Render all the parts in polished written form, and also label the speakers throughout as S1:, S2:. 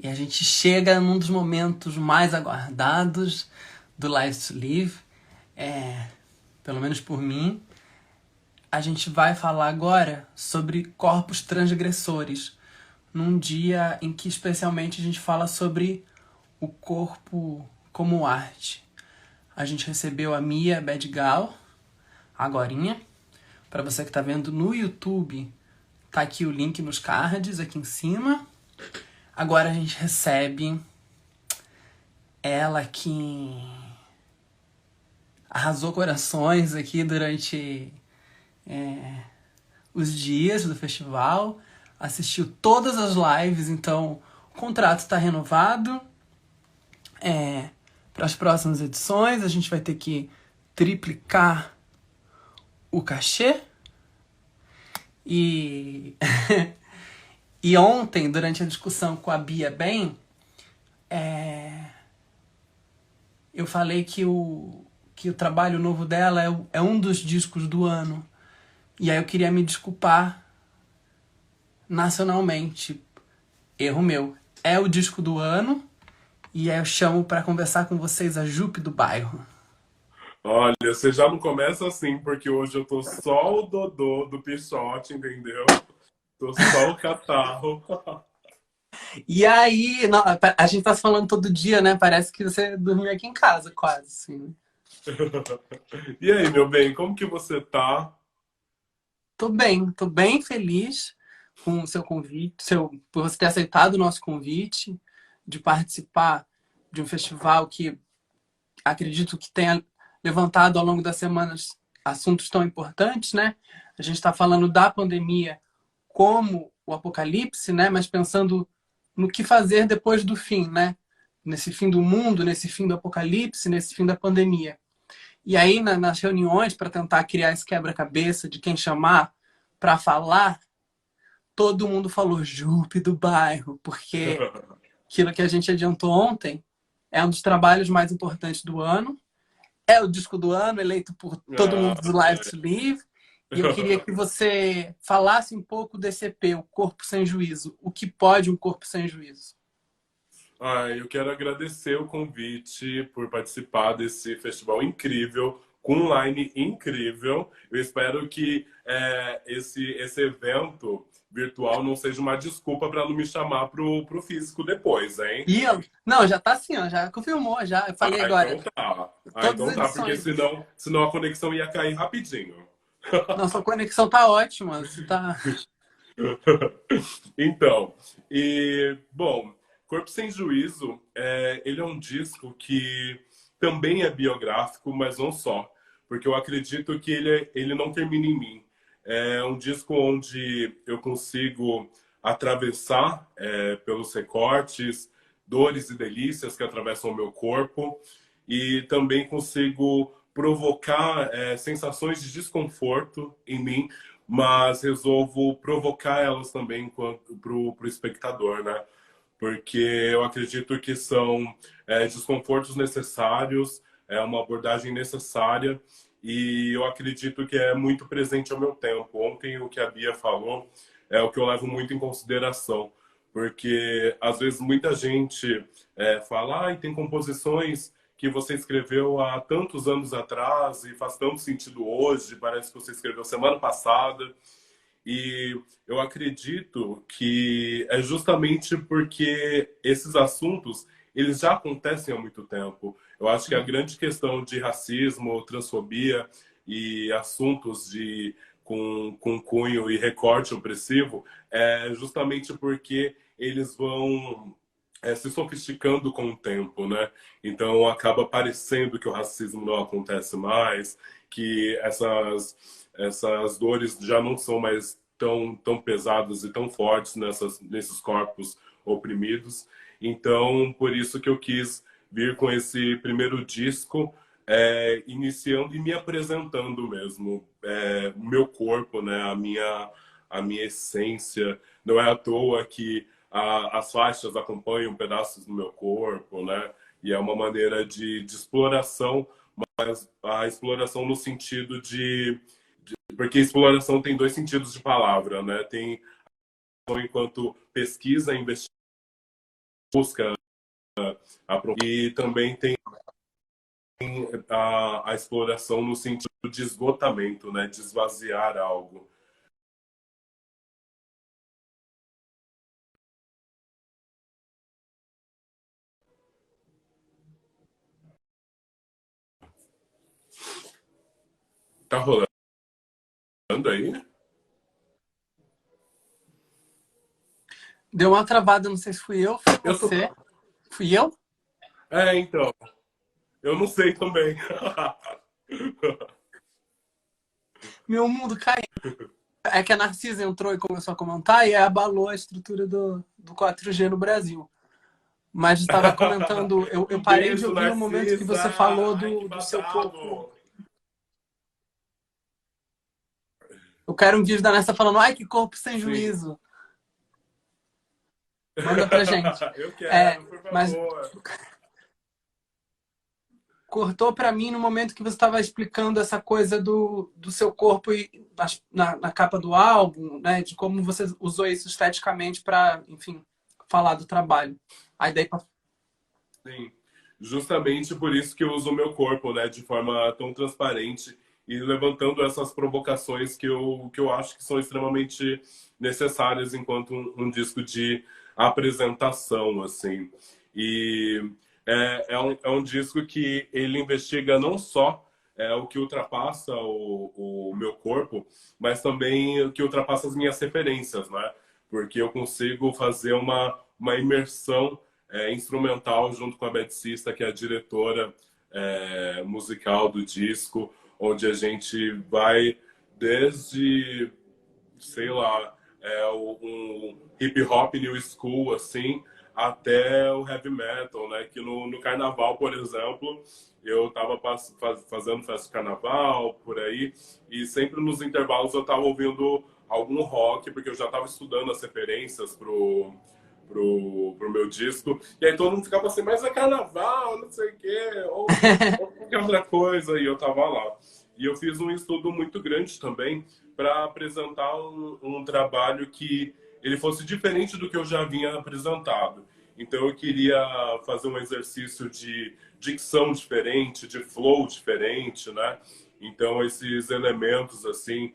S1: E a gente chega num dos momentos mais aguardados do Live to Live, pelo menos por mim. A gente vai falar agora sobre corpos transgressores, num dia em que especialmente a gente fala sobre o corpo como arte. A gente recebeu a Mia Bedgal, agorinha. Para você que está vendo no YouTube, tá aqui o link nos cards, aqui em cima. Agora a gente recebe ela que arrasou corações aqui durante os dias do festival, assistiu todas as lives, então o contrato está renovado. Para as próximas edições, a gente vai ter que triplicar o cachê. E, e ontem, durante a discussão com a Bia Ben, eu falei que o trabalho novo dela é um dos discos do ano. E aí eu queria me desculpar nacionalmente. Erro meu. É o disco do ano. E aí eu chamo para conversar com vocês a Jupe do Bairro.
S2: Olha, você já não começa assim, porque hoje eu tô só o Dodô do Pichote, entendeu? Tô só o catarro.
S1: E aí, a gente tá se falando todo dia, né? Parece que você dormiu aqui em casa, quase, assim.
S2: E aí, meu bem, como que você tá?
S1: Tô bem feliz com o seu convite, por você ter aceitado o nosso convite de participar de um festival que acredito que tenha levantado ao longo das semanas assuntos tão importantes, né? A gente está falando da pandemia como o apocalipse, né? Mas pensando no que fazer depois do fim, né? Nesse fim do mundo, nesse fim do apocalipse, nesse fim da pandemia. E aí, nas reuniões, para tentar criar esse quebra-cabeça de quem chamar para falar, todo mundo falou Jupe do Bairro, porque aquilo que a gente adiantou ontem é um dos trabalhos mais importantes do ano, é o disco do ano, eleito por todo mundo do Live to Live, e eu queria que você falasse um pouco desse EP, O Corpo Sem Juízo. O que pode um corpo sem juízo?
S2: Eu quero agradecer o convite por participar desse festival incrível, com um line incrível. Eu espero que esse evento virtual não seja uma desculpa para não me chamar pro físico depois, hein?
S1: E não, já tá assim, ó, já confirmou, já. Eu falei agora,
S2: Então tá.
S1: todas
S2: Então
S1: as
S2: tá, porque
S1: edições.
S2: senão a conexão ia cair rapidinho.
S1: Nossa conexão tá ótima. Você tá.
S2: Então, bom, Corpo Sem Juízo, ele é um disco que também é biográfico, mas não só, porque eu acredito que ele não termina em mim. É um disco onde eu consigo atravessar pelos recortes, dores e delícias que atravessam o meu corpo, e também consigo provocar sensações de desconforto em mim, mas resolvo provocar elas também para o espectador, né? Porque eu acredito que são desconfortos necessários, é uma abordagem necessária e eu acredito que é muito presente ao meu tempo. Ontem o que a Bia falou é o que eu levo muito em consideração, porque às vezes muita gente fala, tem composições que você escreveu há tantos anos atrás e faz tanto sentido hoje, parece que você escreveu semana passada. E eu acredito que é justamente porque esses assuntos eles já acontecem há muito tempo. Eu acho que a grande questão de racismo, transfobia e assuntos com cunho e recorte opressivo é justamente porque eles vão se sofisticando com o tempo, né? Então acaba parecendo que o racismo não acontece mais, que essas dores já não são mais tão pesadas e tão fortes nesses corpos oprimidos. Então, por isso que eu quis vir com esse primeiro disco, iniciando e me apresentando mesmo, o meu corpo, né, a minha essência. Não é à toa que as faixas acompanham pedaços do meu corpo, né? E é uma maneira de exploração, mas a exploração no sentido porque exploração tem dois sentidos de palavra, né? Tem enquanto pesquisa, investigação, busca, e também tem a exploração no sentido de esgotamento, né? De esvaziar algo. Tá rolando aí?
S1: Deu uma travada, não sei se fui eu, foi
S2: Eu tô...
S1: você. Fui eu?
S2: Então. Eu não sei também.
S1: Meu mundo caiu. É que a Narcisa entrou e começou a comentar e abalou a estrutura do 4G no Brasil. Mas estava comentando, eu
S2: Um
S1: parei de
S2: beijo,
S1: ouvir no momento que
S2: Narcisa!
S1: você falou
S2: Ai, que
S1: do seu corpo.
S2: babado!
S1: Eu quero um vídeo da Nessa falando, ai, que corpo sem
S2: Sim.
S1: juízo. Manda pra gente.
S2: Eu
S1: É,
S2: quero, por
S1: mas
S2: favor.
S1: cortou para mim no momento que você estava explicando essa coisa do seu corpo e na capa do álbum, né? De como você usou isso esteticamente para, enfim, falar do trabalho. Aí daí
S2: Sim. Justamente por isso que eu uso o meu corpo, né? De forma tão transparente e levantando essas provocações que eu acho que são extremamente necessárias enquanto um disco de apresentação, assim. E é um disco que ele investiga não só o que ultrapassa o meu corpo, mas também o que ultrapassa as minhas referências, né? Porque eu consigo fazer uma imersão instrumental junto com a Beth Sista, que é a diretora musical do disco, onde a gente vai desde, sei lá, um hip hop new school, assim, até o heavy metal, né? Que no carnaval, por exemplo, eu tava fazendo festa de carnaval, por aí, e sempre nos intervalos eu tava ouvindo algum rock, porque eu já tava estudando as referências pro meu disco. E aí todo mundo ficava assim, mas é carnaval, não sei o quê, ou qualquer outra coisa, e eu tava lá. E eu fiz um estudo muito grande também para apresentar um trabalho que ele fosse diferente do que eu já havia apresentado. Então eu queria fazer um exercício de dicção diferente, de flow diferente, né? Então esses elementos assim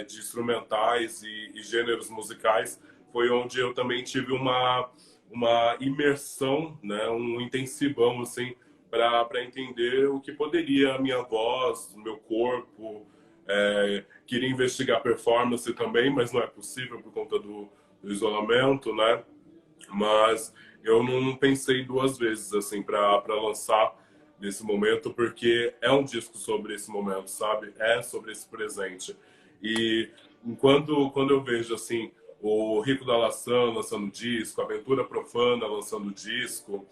S2: de instrumentais e gêneros musicais foi onde eu também tive uma imersão, né? Um intensivão assim para entender o que poderia a minha voz, o meu corpo. Queria investigar performance também, mas não é possível por conta do isolamento, né? Mas eu não pensei duas vezes assim para lançar nesse momento, porque é um disco sobre esse momento, sabe? É sobre esse presente. E quando eu vejo assim o Rico da Laçã lançando disco, Aventura Profana lançando disco,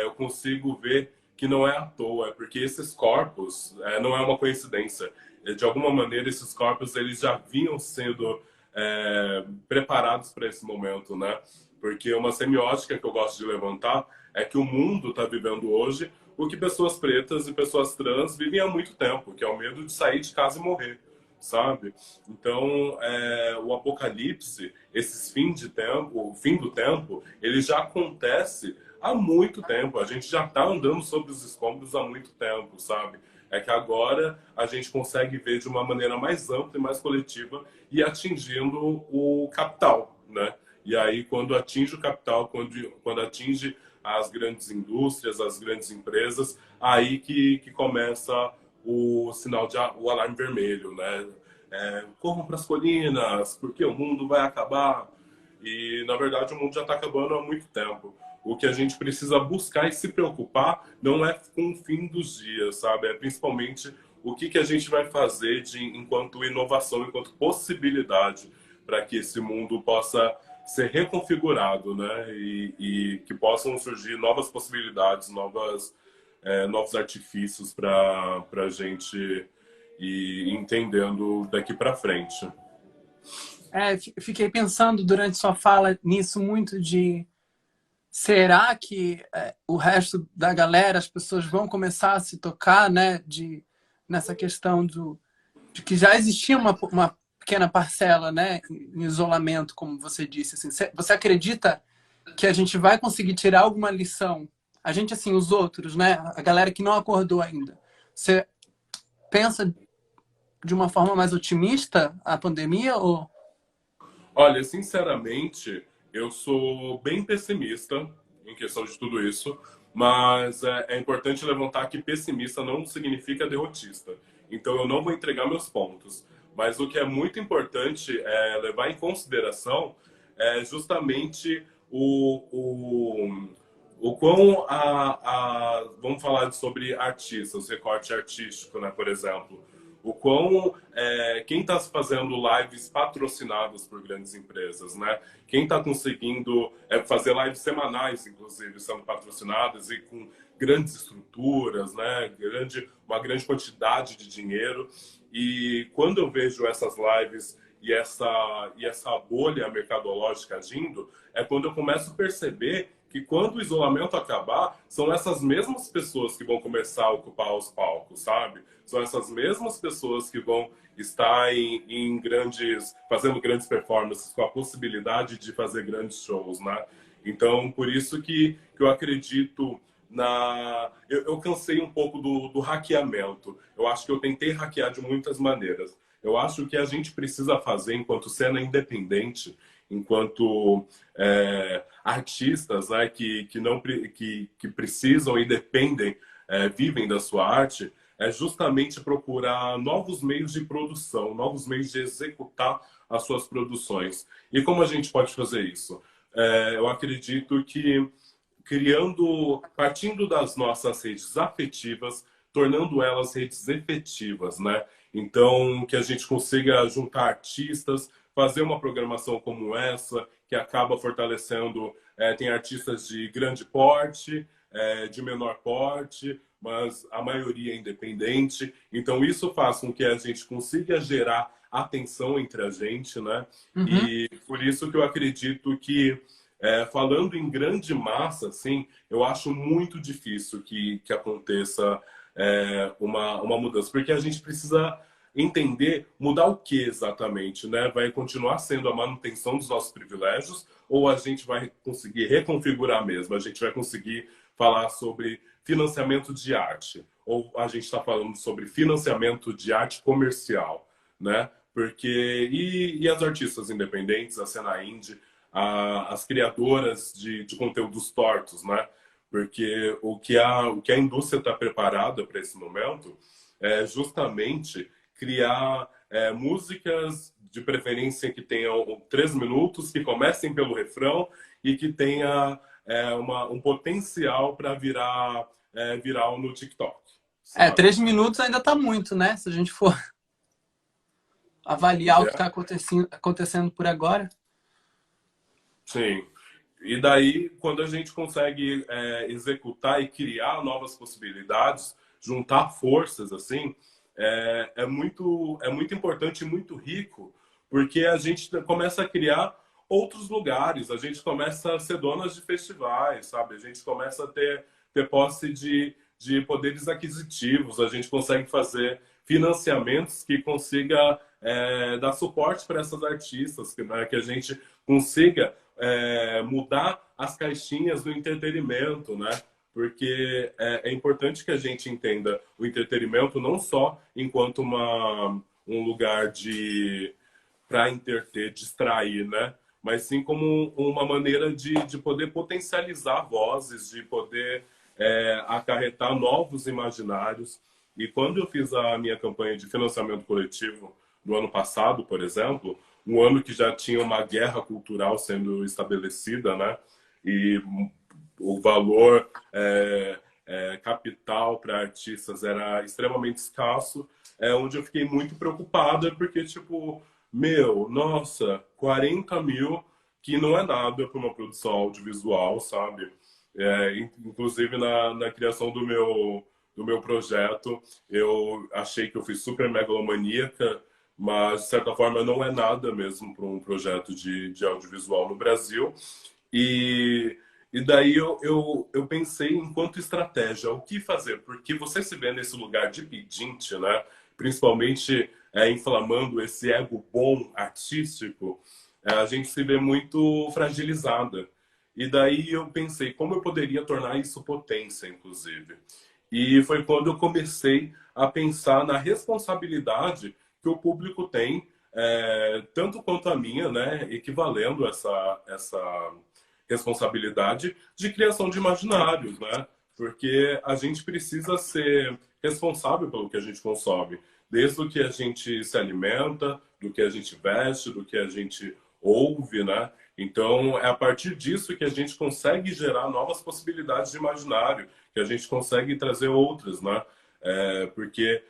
S2: eu consigo ver que não é à toa, é porque esses corpos não é uma coincidência. De alguma maneira, esses corpos eles já vinham sendo preparados para esse momento, né? Porque uma semiótica que eu gosto de levantar é que o mundo está vivendo hoje o que pessoas pretas e pessoas trans vivem há muito tempo, que é o medo de sair de casa e morrer, sabe? Então, o apocalipse, esses fim de tempo, o fim do tempo, ele já acontece há muito tempo. A gente já está andando sobre os escombros há muito tempo, sabe? É que agora a gente consegue ver de uma maneira mais ampla e mais coletiva e atingindo o capital, né? E aí, quando atinge o capital, quando atinge as grandes indústrias, as grandes empresas, aí que começa o sinal o alarme vermelho, né? Corram para as colinas, porque o mundo vai acabar. E, na verdade, o mundo já está acabando há muito tempo. O que a gente precisa buscar e se preocupar não é com o fim dos dias, sabe? É principalmente o que a gente vai fazer enquanto inovação, enquanto possibilidade para que esse mundo possa ser reconfigurado, né? E que possam surgir novas possibilidades, novos artifícios para a gente ir entendendo daqui para frente.
S1: fiquei pensando durante sua fala nisso muito de será que o resto da galera, as pessoas vão começar a se tocar, né, nessa questão de que já existia uma pequena parcela, né, em isolamento, como você disse. Assim, você acredita que a gente vai conseguir tirar alguma lição? A gente, assim, os outros, né? A galera que não acordou ainda. Você pensa de uma forma mais otimista a pandemia ou...
S2: Olha, sinceramente, eu sou bem pessimista em questão de tudo isso, mas é importante levantar que pessimista não significa derrotista. Então, eu não vou entregar meus pontos. Mas o que é muito importante é levar em consideração é justamente o quão vamos falar sobre artistas, recorte artístico, né, por exemplo. O quão quem está fazendo lives patrocinadas por grandes empresas, né? Quem está conseguindo fazer lives semanais, inclusive, sendo patrocinadas e com grandes estruturas, né? Uma grande quantidade de dinheiro. E quando eu vejo essas lives e essa bolha mercadológica agindo, é quando eu começo a perceber que quando o isolamento acabar, são essas mesmas pessoas que vão começar a ocupar os palcos, sabe? São essas mesmas pessoas que vão estar fazendo grandes performances, com a possibilidade de fazer grandes shows, né? Então, por isso que eu acredito eu cansei um pouco do hackeamento. Eu acho que eu tentei hackear de muitas maneiras. Eu acho que a gente precisa fazer, enquanto cena independente, enquanto artistas, né, que precisam e dependem, vivem da sua arte, é justamente procurar novos meios de produção, novos meios de executar as suas produções. E como a gente pode fazer isso? Eu acredito que partindo das nossas redes afetivas, tornando elas redes efetivas, né? Então, que a gente consiga juntar artistas, fazer uma programação como essa, que acaba fortalecendo, tem artistas de grande porte, de menor porte, mas a maioria é independente. Então, isso faz com que a gente consiga gerar atenção entre a gente, né?
S1: Uhum.
S2: E por isso que eu acredito que falando em grande massa, assim, eu acho muito difícil que aconteça uma mudança, porque a gente precisa entender, mudar o que exatamente, né? Vai continuar sendo a manutenção dos nossos privilégios ou a gente vai conseguir reconfigurar mesmo? A gente vai conseguir falar sobre financiamento de arte ou a gente está falando sobre financiamento de arte comercial, né? Porque e as artistas independentes, a cena indie, as criadoras de conteúdos tortos, né? Porque o que a indústria está preparada para esse momento é justamente criar músicas de preferência que tenham 3 minutos, que comecem pelo refrão e que tenha um potencial para virar viral no TikTok, sabe?
S1: 3 minutos ainda tá muito, né? Se a gente for avaliar o que está acontecendo por agora.
S2: Sim. E daí, quando a gente consegue executar e criar novas possibilidades, juntar forças, assim, é muito importante e muito rico, porque a gente começa a criar outros lugares, a gente começa a ser donas de festivais, sabe? A gente começa a ter posse de poderes aquisitivos, a gente consegue fazer financiamentos que consiga dar suporte para essas artistas, né? Que a gente consiga mudar as caixinhas do entretenimento, né? Porque é importante que a gente entenda o entretenimento não só enquanto um lugar para entreter, distrair, né? Mas sim como uma maneira de poder potencializar vozes, de poder acarretar novos imaginários. E quando eu fiz a minha campanha de financiamento coletivo no ano passado, por exemplo, um ano que já tinha uma guerra cultural sendo estabelecida, né? E o valor capital para artistas era extremamente escasso, onde eu fiquei muito preocupada, porque, tipo, nossa, 40 mil, que não é nada para uma produção audiovisual, sabe? Inclusive, na criação do meu projeto, eu achei que eu fui super megalomaníaca, mas de certa forma não é nada mesmo para um projeto de audiovisual no Brasil. E daí eu pensei enquanto estratégia, o que fazer? Porque você se vê nesse lugar de pedinte, né? Principalmente inflamando esse ego bom artístico, a gente se vê muito fragilizada. E daí eu pensei como eu poderia tornar isso potência, inclusive. E foi quando eu comecei a pensar na responsabilidade que o público tem, tanto quanto a minha, né, equivalendo essa responsabilidade de criação de imaginários, né? Porque a gente precisa ser responsável pelo que a gente consome, desde o que a gente se alimenta, do que a gente veste, do que a gente ouve, né? Então, é a partir disso que a gente consegue gerar novas possibilidades de imaginário, que a gente consegue trazer outras, né? Porque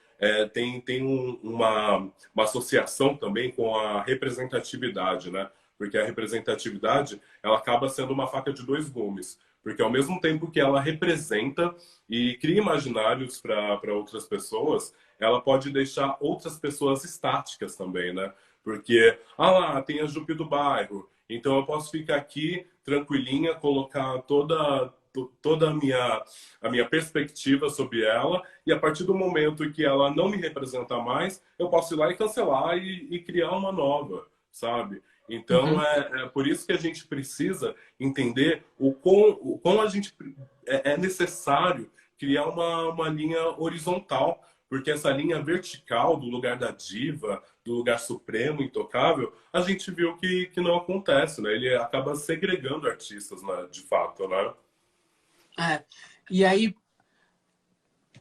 S2: tem uma associação também com a representatividade, né? Porque a representatividade, ela acaba sendo uma faca de dois gumes. Porque ao mesmo tempo que ela representa e cria imaginários para outras pessoas, ela pode deixar outras pessoas estáticas também, né? Porque, ah lá, tem a Jupe do bairro, então eu posso ficar aqui tranquilinha, colocar toda a minha perspectiva sobre ela, e a partir do momento que ela não me representa mais, eu posso ir lá e cancelar e criar uma nova, sabe? Então
S1: Uhum.
S2: é por isso que a gente precisa entender o quão a gente é necessário criar uma linha horizontal, porque essa linha vertical do lugar da diva, do lugar supremo, intocável, a gente viu que não acontece, né? Ele acaba segregando artistas, né? De fato, né?
S1: É. E aí,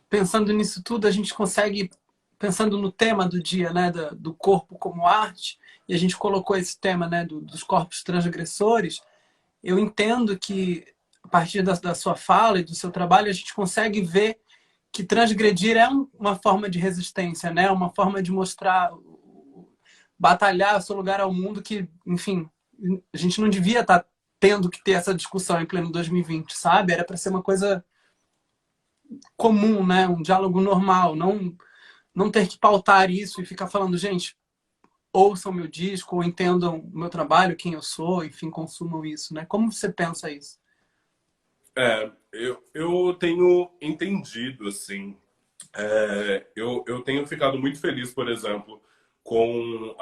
S1: pensando nisso tudo, a gente consegue, pensando no tema do dia, né, do corpo como arte, e a gente colocou esse tema, né, dos corpos transgressores. Eu entendo que, a partir da sua fala e do seu trabalho, a gente consegue ver que transgredir é uma forma de resistência, né? Uma forma de mostrar, batalhar o seu lugar ao mundo que, enfim, a gente não devia estar tendo que ter essa discussão em pleno 2020, sabe? Era para ser uma coisa comum, né? Um diálogo normal, não ter que pautar isso e ficar falando, gente, ouçam meu disco, ou entendam o meu trabalho, quem eu sou, enfim, consumam isso, né? Como você pensa isso?
S2: Eu tenho entendido, assim, eu tenho ficado muito feliz, por exemplo, com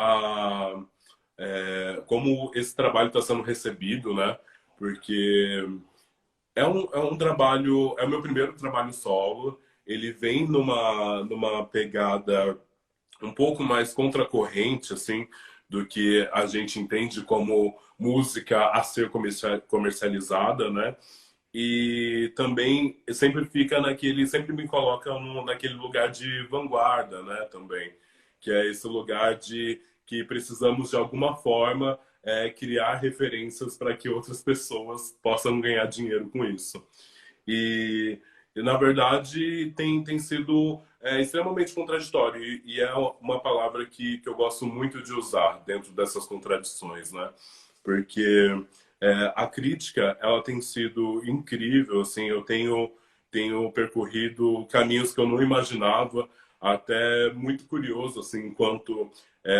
S2: como esse trabalho está sendo recebido, né? Porque é um trabalho, é o meu primeiro trabalho solo. Ele vem numa pegada um pouco mais contracorrente, assim, do que a gente entende como música a ser comercializada, né? E também sempre fica sempre me coloca naquele lugar de vanguarda, né? Também, que é esse lugar de que precisamos de alguma forma criar referências para que outras pessoas possam ganhar dinheiro com isso. E, na verdade, tem sido extremamente contraditório. E é uma palavra que eu gosto muito de usar dentro dessas contradições, né? Porque a crítica, ela tem sido incrível, assim, eu tenho percorrido caminhos que eu não imaginava, até muito curioso, assim, enquanto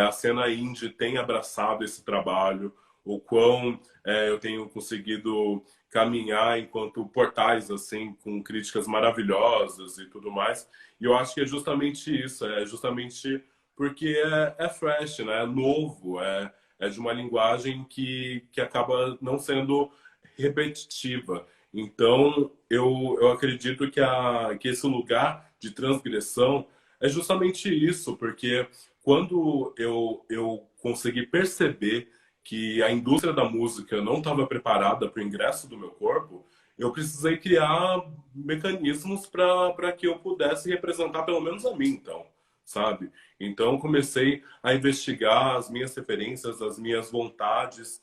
S2: a cena indie tem abraçado esse trabalho, o quão eu tenho conseguido caminhar enquanto portais, assim, com críticas maravilhosas e tudo mais. E eu acho que é justamente isso, é justamente porque é fresh, né? É novo, é de uma linguagem que acaba não sendo repetitiva. Então, eu acredito que esse lugar de transgressão é justamente isso, porque quando eu consegui perceber que a indústria da música não estava preparada para o ingresso do meu corpo, eu precisei criar mecanismos para que eu pudesse representar pelo menos a mim, então, sabe? Então, comecei a investigar as minhas referências, as minhas vontades,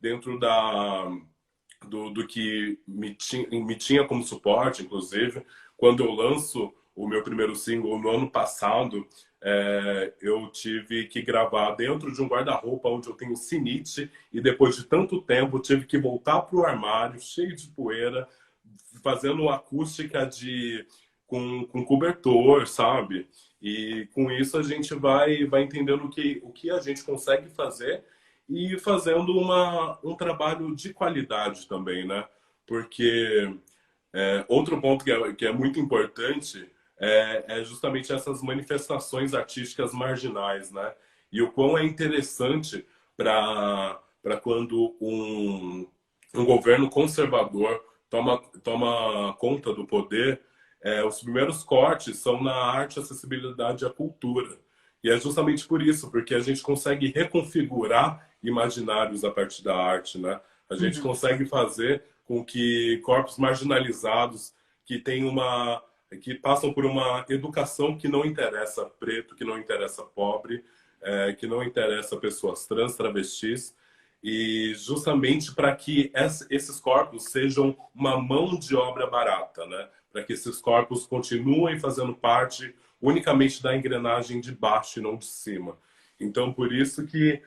S2: dentro do que me tinha como suporte, inclusive. Quando eu lanço o meu primeiro single no ano passado, eu tive que gravar dentro de um guarda-roupa onde eu tenho sinite, e depois de tanto tempo tive que voltar para o armário cheio de poeira, fazendo uma acústica com cobertor, sabe? E com isso a gente vai entendendo o que a gente consegue fazer e fazendo um trabalho de qualidade também, né? Porque outro ponto que é muito importante é justamente essas manifestações artísticas marginais, né? E o quão é interessante para quando um governo conservador toma conta do poder, os primeiros cortes são na arte, acessibilidade e a cultura. E é justamente por isso, porque a gente consegue reconfigurar imaginários a partir da arte, né? A gente
S1: Uhum.
S2: consegue fazer com que corpos marginalizados que têm que passam por uma educação que não interessa preto, que não interessa pobre, que não interessa pessoas trans, travestis, e justamente para que esses corpos sejam uma mão de obra barata, né? Para que esses corpos continuem fazendo parte unicamente da engrenagem de baixo e não de cima. Então, por isso que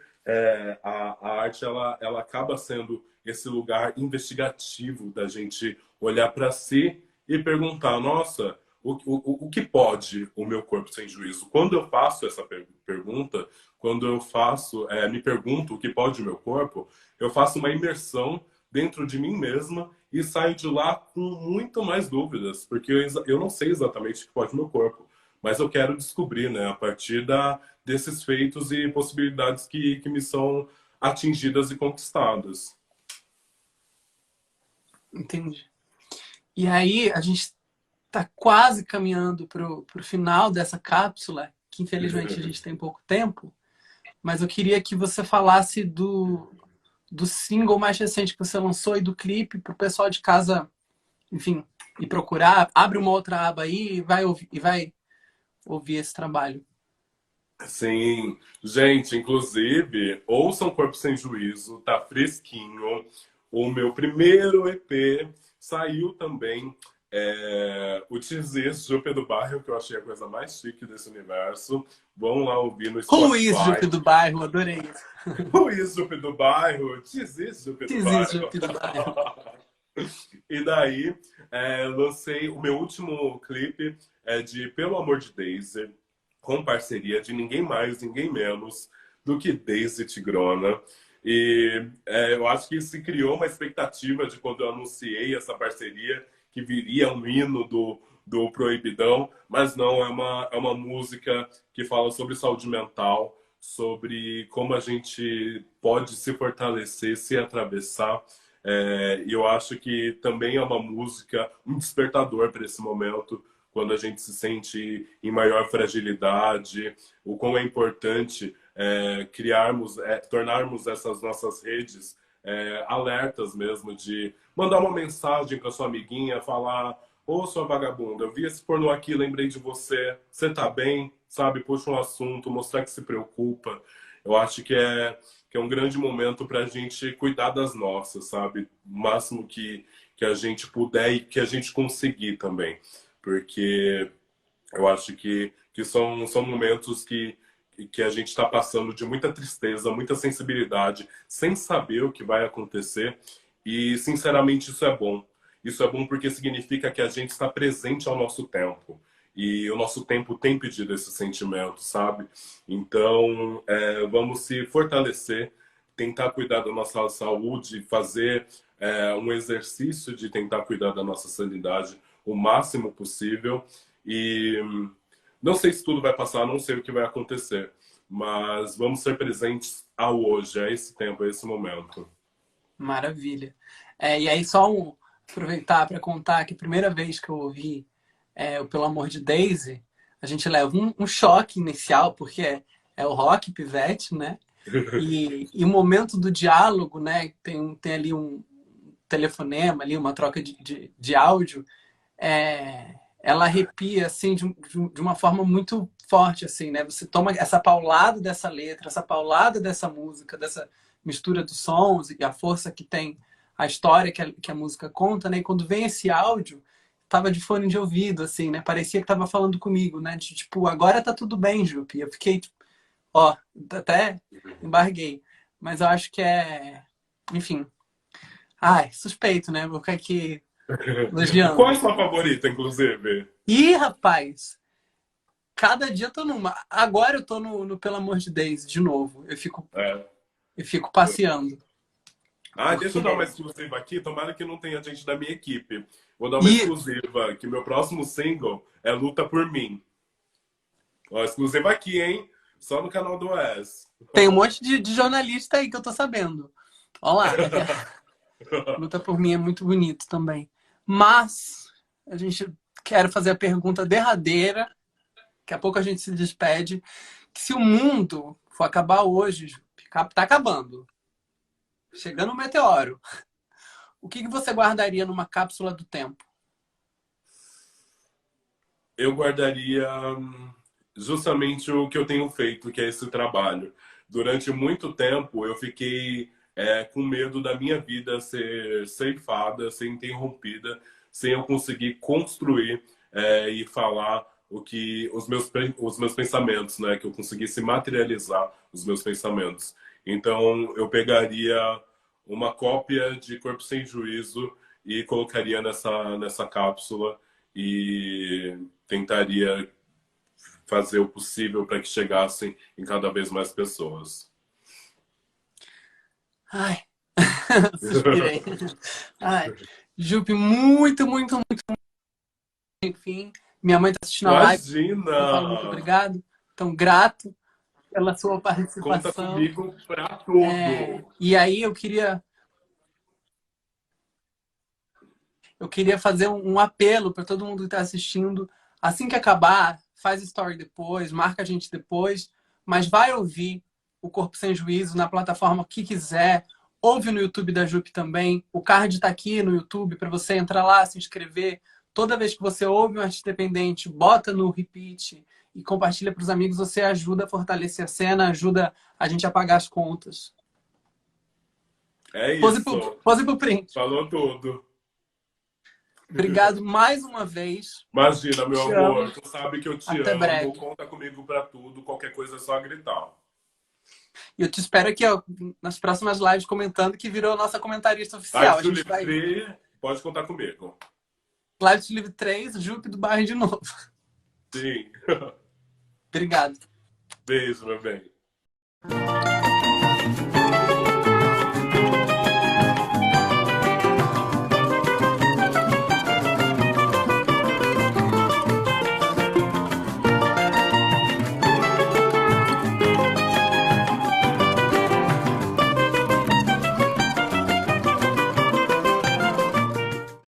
S2: a arte ela acaba sendo esse lugar investigativo da gente olhar para si e perguntar, nossa, o que pode o meu corpo sem juízo? Quando eu faço essa pergunta, quando eu me pergunto o que pode o meu corpo, eu faço uma imersão dentro de mim mesma e saio de lá com muito mais dúvidas, porque eu não sei exatamente o que pode o meu corpo, mas eu quero descobrir, né, a partir desses feitos e possibilidades que me são atingidas e conquistadas.
S1: Entendi. E aí, a gente está quase caminhando para o final dessa cápsula, que infelizmente a gente tem pouco tempo, mas eu queria que você falasse do single mais recente que você lançou e do clipe para o pessoal de casa, enfim, e procurar. Abre uma outra aba aí e vai ouvir esse trabalho.
S2: Sim, gente, inclusive, ouçam Corpo Sem Juízo, tá fresquinho. O meu primeiro EP saiu também. O Tizis, Jupe do Bairro, que eu achei a coisa mais chique desse universo. Vão lá ouvir no
S1: Luiz Jupe
S2: Spotify.
S1: do Bairro, adorei isso.
S2: Luiz Jupe do Bairro, Tizis, Jupe do
S1: Fiz isso,
S2: Bairro.
S1: Jupe do Bairro.
S2: E daí, lancei o meu último clipe de Pelo Amor de Daisy, com parceria de ninguém mais, ninguém menos do que Daisy Tigrona. E eu acho que se criou uma expectativa de quando eu anunciei essa parceria, que viria um hino do Proibidão, mas não, é uma música que fala sobre saúde mental, sobre como a gente pode se fortalecer, se atravessar. E eu acho que também é uma música, um despertador para esse momento, quando a gente se sente em maior fragilidade, o quão é importante tornarmos essas nossas redes alertas mesmo, de mandar uma mensagem para sua amiguinha, falar: ô, sua vagabunda, eu vi esse pornô aqui, lembrei de você, você tá bem? Sabe, puxa um assunto, mostrar que se preocupa. Eu acho que é um grande momento para a gente cuidar das nossas, sabe? O máximo que a gente puder e que a gente conseguir também. Porque eu acho que são momentos que a gente está passando de muita tristeza, muita sensibilidade, sem saber o que vai acontecer. E, sinceramente, isso é bom. Isso é bom porque significa que a gente está presente ao nosso tempo. E o nosso tempo tem pedido esse sentimento, sabe? Então, vamos se fortalecer, tentar cuidar da nossa saúde, fazer um exercício de tentar cuidar da nossa sanidade o máximo possível. E não sei se tudo vai passar, não sei o que vai acontecer, mas vamos ser presentes ao hoje, a esse tempo, a esse momento.
S1: Maravilha. E aí, aproveitar para contar que a primeira vez que eu ouvi o Pelo Amor de Daisy, a gente leva um choque inicial, porque é o rock pivete, né? E o momento do diálogo, né? Tem ali um telefonema, ali, uma troca de áudio, ela arrepia assim de uma forma muito forte, assim, né? Você toma essa paulada dessa letra, essa paulada dessa música, dessa mistura dos sons e a força que tem a história que a música conta, né? E quando vem esse áudio, tava de fone de ouvido, assim, né? Parecia que tava falando comigo, né? De, tipo, agora tá tudo bem, Jupi. Eu fiquei, tipo, ó, até embarguei. Mas eu acho que enfim. Ai, suspeito, né? Vou ficar aqui
S2: Qual é
S1: elogiando.
S2: a sua favorita, inclusive?
S1: Ih, rapaz! Cada dia eu tô numa. Agora eu tô no Pelo Amor de Deus, de novo.
S2: É.
S1: Eu fico passeando.
S2: Deixa eu
S1: Porque.
S2: dar uma exclusiva aqui. Tomara que não tenha gente da minha equipe. Vou dar uma
S1: E
S2: exclusiva, que meu próximo single é Luta por Mim. Ó, exclusiva aqui, hein? Só no canal do Wes.
S1: tem um monte de jornalista aí que eu tô sabendo. Olha lá. Luta por mim é muito bonito também. Mas a gente quer fazer a pergunta derradeira. Daqui a pouco a gente se despede. Que se o mundo for acabar hoje, tá acabando. Chegando um meteoro. O que você guardaria numa cápsula do tempo?
S2: Eu guardaria justamente o que eu tenho feito, que é esse trabalho. Durante muito tempo eu fiquei com medo da minha vida ser ceifada, ser interrompida, sem eu conseguir construir e falar os meus pensamentos, né? Que eu conseguisse materializar os meus pensamentos. Então eu pegaria uma cópia de Corpo Sem Juízo e colocaria nessa cápsula e tentaria fazer o possível para que chegassem em cada vez mais pessoas.
S1: Ai, suspirei. Ai, Jupe, muito, muito, muito, enfim. Minha mãe está assistindo a live, eu falo muito
S2: Imagina!
S1: obrigado. Então, grato pela sua
S2: Conta
S1: participação.
S2: comigo para tudo.
S1: E aí eu queria fazer um apelo para todo mundo que está assistindo. Assim que acabar, faz story depois, marca a gente depois, mas vai ouvir o Corpo Sem Juízo na plataforma que quiser. Ouve no YouTube da Jupe também. O card está aqui no YouTube para você entrar lá, se inscrever. Toda vez que você ouve um artista independente, bota no repeat e compartilha para os amigos. Você ajuda a fortalecer a cena, ajuda a gente a pagar as contas.
S2: É isso.
S1: Pose pro print.
S2: Falou tudo.
S1: Obrigado mais uma vez.
S2: Imagina, meu
S1: Te amo.
S2: amor. Tu sabe que eu te
S1: Até
S2: amo.
S1: breve.
S2: Conta comigo para tudo. Qualquer coisa é só gritar.
S1: E eu te espero aqui, ó, nas próximas lives comentando que virou nossa comentarista oficial.
S2: Live
S1: A
S2: do
S1: gente vai.
S2: Livre, pode contar comigo.
S1: Live to Live 3, Jupe do Bairro de novo.
S2: Sim.
S1: Obrigado.
S2: Beijo, meu bem.